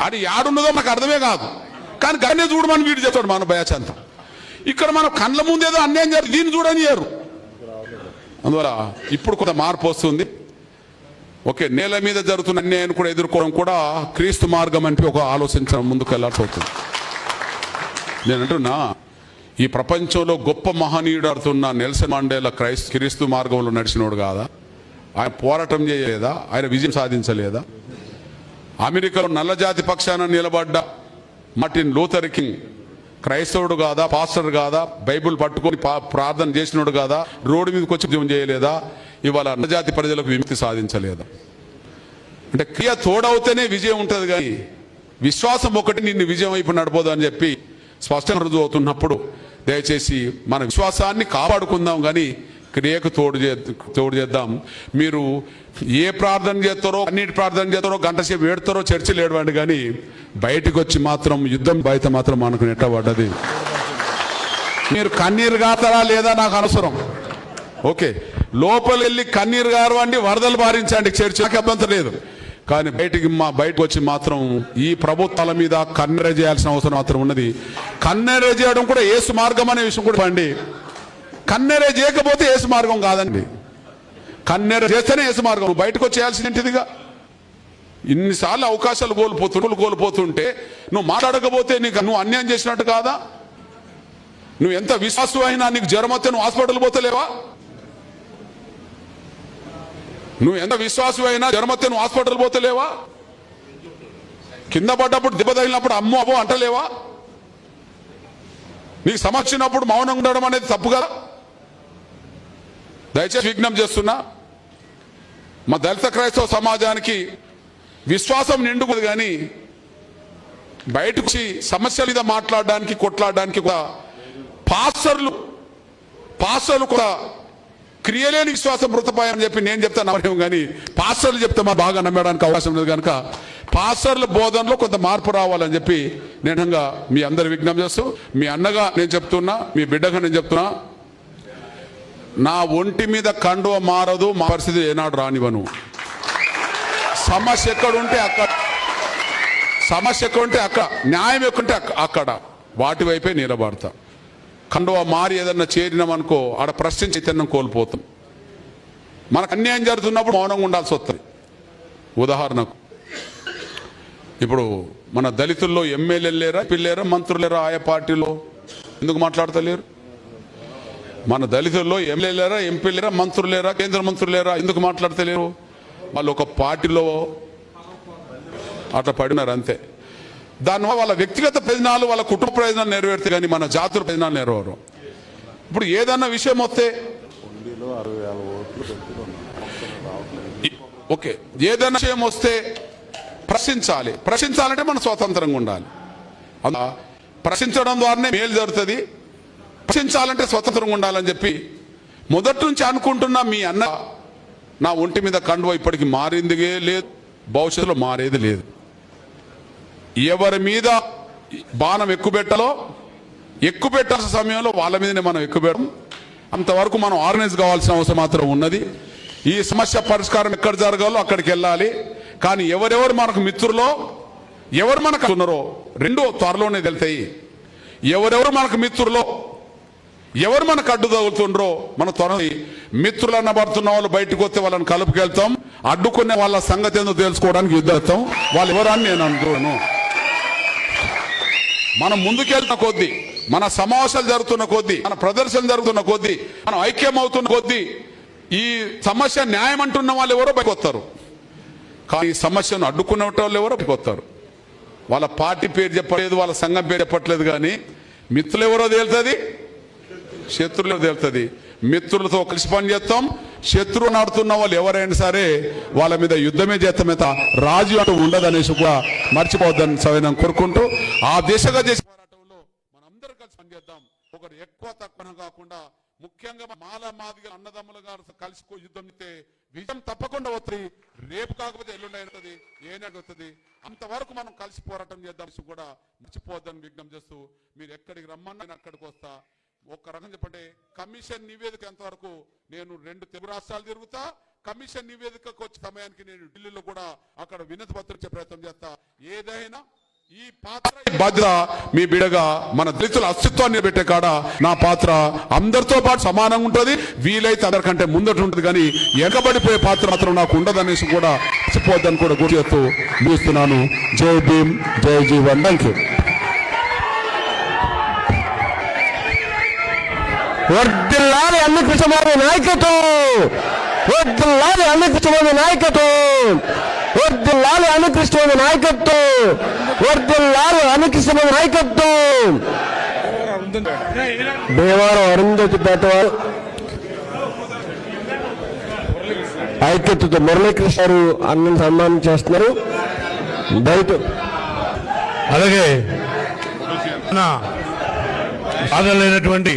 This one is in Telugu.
అది యాడున్నదో మనకు అర్థమే కాదు. కానీ గన్నే చూడమని వీడు చెప్తాడు మన బ్యాచ్ అంతా. ఇక్కడ మనం కళ్ళ ముందేదో అన్యాయం చేయాలి, దీన్ని చూడనియరు. అందువల్ల ఇప్పుడు కొంత మార్పు వస్తుంది. ఓకే, నేల మీద జరుగుతున్న అన్యాయాన్ని కూడా ఎదుర్కోవడం కూడా క్రీస్తు మార్గం అంటే ఒక ఆలోచించడం ముందుకు వెళ్ళాల్సి అవుతుంది. నేనంటున్నా, ఈ ప్రపంచంలో గొప్ప మహనీయుడు ఆడుతున్న నెల్సన్ మండేలా క్రీస్తు మార్గంలో నడిచినోడు కాదా? ఆయన పోరాటం చేయలేదా? ఆయన విజయం సాధించలేదా? అమెరికాలో నల్లజాతి పక్షాన నిలబడ్డ మార్టిన్ లూథర్ కింగ్ క్రైస్తవుడు కాదా? పాస్టర్ కాదా? బైబుల్ పట్టుకొని ప్రార్థన చేసినోడు కాదా? రోడ్డు మీదకి వచ్చి ఉద్యమం చేయలేదా? ఇవాళ నల్లజాతి ప్రజలకు విముక్తి సాధించలేదా? అంటే క్రియ తోడవుతేనే విజయం ఉంటుంది, కానీ విశ్వాసం ఒకటి నిన్ను విజయం వైపు నడపోదు అని చెప్పి స్పష్టంగా రుజువు అవుతున్నప్పుడు దయచేసి మన విశ్వాసాన్ని కాపాడుకుందాం, కానీ క్రియకు తోడు చేద్దాం. మీరు ఏ ప్రార్థన చేస్తారో, అన్నిటి ప్రార్థన చేస్తారో, గంట సేపు ఏడుతారో, చర్చలు ఏడవండి, కానీ బయటకు వచ్చి మాత్రం యుద్ధం బయట మాత్రం మనకు నెట్టబడ్డది. మీరు కన్నీరు గాతారా లేదా నాకు అనవసరం. ఓకే, లోపల వెళ్ళి కన్నీరు గారవండి, వరదలు బారించండి, చర్చ నాకు అభ్యంతరం లేదు. కానీ బయటకు వచ్చి మాత్రం ఈ ప్రభుత్వాల మీద కన్నెర చేయాల్సిన అవసరం మాత్రం ఉన్నది. కన్నెర చేయడం కూడా యేసు మార్గం అనే విషయం కూడా అండి. కన్నెర చేయకపోతే యేసు మార్గం కాదండి. కన్నెర చేస్తేనే యేసు మార్గం. బయటకు వచ్చేయాల్సినటిదిగా ఇన్నిసార్లు అవకాశాలు కోల్పోతుంటే నువ్వు మాట్లాడకపోతే నువ్వు అన్యాయం చేసినట్టు కాదా? నువ్వు ఎంత విశ్వాసం అయినా నీకు జ్వరం వస్తే నువ్వు హాస్పిటల్ పోతలేవా? నువ్వు ఎంత విశ్వాసం అయినా జ్వరం వస్తే నువ్వు హాస్పిటల్ పోతలేవా? కింద పడ్డప్పుడు దెబ్బ తగిలినప్పుడు అమ్మో అబ్బో అంటలేవా? నీకు సమస్య వచ్చినప్పుడు మౌనంగా ఉండడం అనేది తప్పు కదా? దయచేసి విజ్ఞప్తి చేస్తున్నా, మా దళిత క్రైస్తవ సమాజానికి విశ్వాసం నిండుకుంది, కానీ బయటకు వచ్చి సమస్యల మీద మాట్లాడడానికి కొట్లాడడానికి కూడా పాస్టర్లు కూడా క్రియలేని విశ్వాసం మృతపాయని చెప్పి నేను చెప్తాను నమ్మడం, కానీ పాస్టర్లు చెప్తే మా బాగా నమ్మడానికి అవకాశం లేదు. కనుక పాస్టర్ల బోధనలో కొంత మార్పు రావాలని చెప్పి నేను మీ అందరు విజ్ఞప్తి చేస్తూ, మీ అన్నగా నేను చెప్తున్నా, మీ బిడ్డగా నేను చెప్తున్నా, నా ఒంటి మీద కండువ మారదు, మా పరిస్థితి ఏనాడు రానివను. సమస్య ఎక్కడుంటే అక్కడ, న్యాయం ఎక్కడుంటే అక్కడ వాటి వైపే నిలబడతా. కండువ మారి ఏదన్నా చేరినామనుకో ఆడ ప్రశ్నించి చైతన్యం కోల్పోతాం. మనకు అన్యాయం జరుగుతున్నప్పుడు మౌనంగా ఉండాల్సి వస్తుంది. ఉదాహరణకు ఇప్పుడు మన దళితుల్లో ఎమ్మెల్యేలు లేరా, పిల్లేరా, మంత్రులు లేరా? ఆయా పార్టీలో ఎందుకు మాట్లాడతలేరు? మన దళితుల్లో ఎమ్మెల్యే లేరా, ఎంపీ లేరా, మంత్రులు లేరా, కేంద్ర మంత్రులు లేరా? ఎందుకు మాట్లాడతలేరు? వాళ్ళు ఒక పార్టీలో అట్లా పడినారు అంతే. దానివల్ల వాళ్ళ వ్యక్తిగత ప్రయోజనాలు, వాళ్ళ కుటుంబ ప్రయోజనాలు నెరవేరుతాయి, కానీ మన జాతుల ప్రయోజనాలు నెరవేరు. ఇప్పుడు ఏదన్నా విషయం వస్తే ఓకే, ఏదైనా విషయం వస్తే ప్రశ్నించాలంటే మనం స్వతంత్రంగా ఉండాలి. అలా ప్రశ్నించడం ద్వారానే మేలు జరుగుతుంది. ప్రశ్నించాలంటే స్వతంత్రంగా ఉండాలని చెప్పి మొదటి నుంచి అనుకుంటున్నా. మీ అన్న నా ఒంటి మీద కండువ ఇప్పటికి మారిందిగే లేదు, భవిష్యత్తులో మారేది లేదు. ఎవరి మీద బాణం ఎక్కుపెట్టాల్సిన సమయంలో వాళ్ళ మీదనే మనం ఎక్కుపెట్టం. అంతవరకు మనం ఆర్గనైజ్ కావాల్సిన అవసరం మాత్రం ఉన్నది. ఈ సమస్య పరిష్కారం ఎక్కడ జరగాలో అక్కడికి వెళ్ళాలి. కానీ ఎవరెవరు మనకు మిత్రులో, ఎవరు మనకు ఉన్నారో రెండో త్వరలోనే తెలుతాయి. ఎవరెవరు మనకు మిత్రులో, ఎవరు మనకు అడ్డు తగులుతుండ్రో మన త్వర మిత్రులు అన్నబడుతున్న వాళ్ళు బయటకు వస్తే వాళ్ళని కలుపుకెళ్తాం. అడ్డుకునే వాళ్ళ సంగతి ఎందుకు తెలుసుకోవడానికి యుద్ధం. వాళ్ళు ఎవరని నేను అనుకోను. మనం ముందుకెళ్తున్న కొద్దీ, మన సమావేశాలు జరుగుతున్న కొద్దీ, మన ప్రదర్శన జరుగుతున్న కొద్దీ, మనం ఐక్యం అవుతున్న కొద్దీ ఈ సమస్య న్యాయం అంటున్న వాళ్ళు ఎవరో బయటకు వస్తారు. కానీ ఈ సమస్యను అడ్డుకునే వాళ్ళు ఎవరో బయటకు వస్తారు. వాళ్ళ పార్టీ పేరు చెప్పలేదు, వాళ్ళ సంఘం పేరు చెప్పట్లేదు, కానీ మిత్రులు ఎవరో తేలుతుంది, శత్రువులు తేలుతుంది. మిత్రులతో కలిసి పనిచేస్తాం. శత్రువు నడుతున్న వాళ్ళు ఎవరైనా సరే వాళ్ళ మీద యుద్ధమే చేస్తామే, రాజు అంటూ ఉండదనేసి కూడా మర్చిపోద్దని సవినం కోరుకుంటూ, ఆ దిశగా చేసే పోరాటంలో మనందరూ కలిసి పనిచేద్దాం. ఒకరు ఎక్కువ తక్కువ కాకుండా, ముఖ్యంగా మాదిగ అన్నదమ్ములు గారు కలిసి యుద్ధం చేస్తే విజయం తప్పకుండా వస్తుంది. రేపు కాకపోతే ఎల్లుండి అవుతుంది, ఏనవుతుంది. అంతవరకు మనం కలిసి పోరాటం చేద్దాం కూడా మర్చిపోద్దని విజ్ఞప్తి చేస్తూ, మీరు ఎక్కడికి రమ్మన్నా నేను అక్కడికి వస్తా. ఒక్క రకం చెప్పండి, కమిషన్ నివేదిక ఎంతవరకు నేను 2 తెలుగు రాష్ట్రాలు తిరుగుతా, కమిషన్ నివేదికకు వచ్చే సమయానికి నేను ఢిల్లీలో కూడా అక్కడ వినతి పత్రం ఇచ్చే ప్రయత్నం చేస్తా. ఏదైనా ఈ పాత్ర బాధ్యత మీ బిడగా మన దళితుల అస్తిత్వాన్ని పెట్టే కాడ నా పాత్ర అందరితో పాటు సమానంగా ఉంటుంది, వీలైతే అందరికంటే ముందట ఉంటుంది. కానీ వెనకబడిపోయే పాత్ర మాత్రం నాకు ఉండదనేసి కూడా మర్చిపోద్దని కూడా గుర్తు చేస్తూ ముగిస్తున్నాను. జై భీమ్, జై జీవన్. Thank you. వర్ధిల్లాలి అన్ని కృష్ణమాధవ నాయకత్వం, వర్ధిల్లాలి అన్ని కృష్ణమాధవ నాయకత్వం, వర్ధిల్లాలి అన్ని కృష్ణమాధవ నాయకత్వం, వర్ధిల్లాలి అన్ని కృష్ణమాధవ నాయకత్వం. దేవారం అరుంధతి పేట వారు ఐక్యతతో మురళీకృష్ణ గారు అన్నను సన్మానం చేస్తున్నారు. దయతో అలాగే బాధలైనటువంటి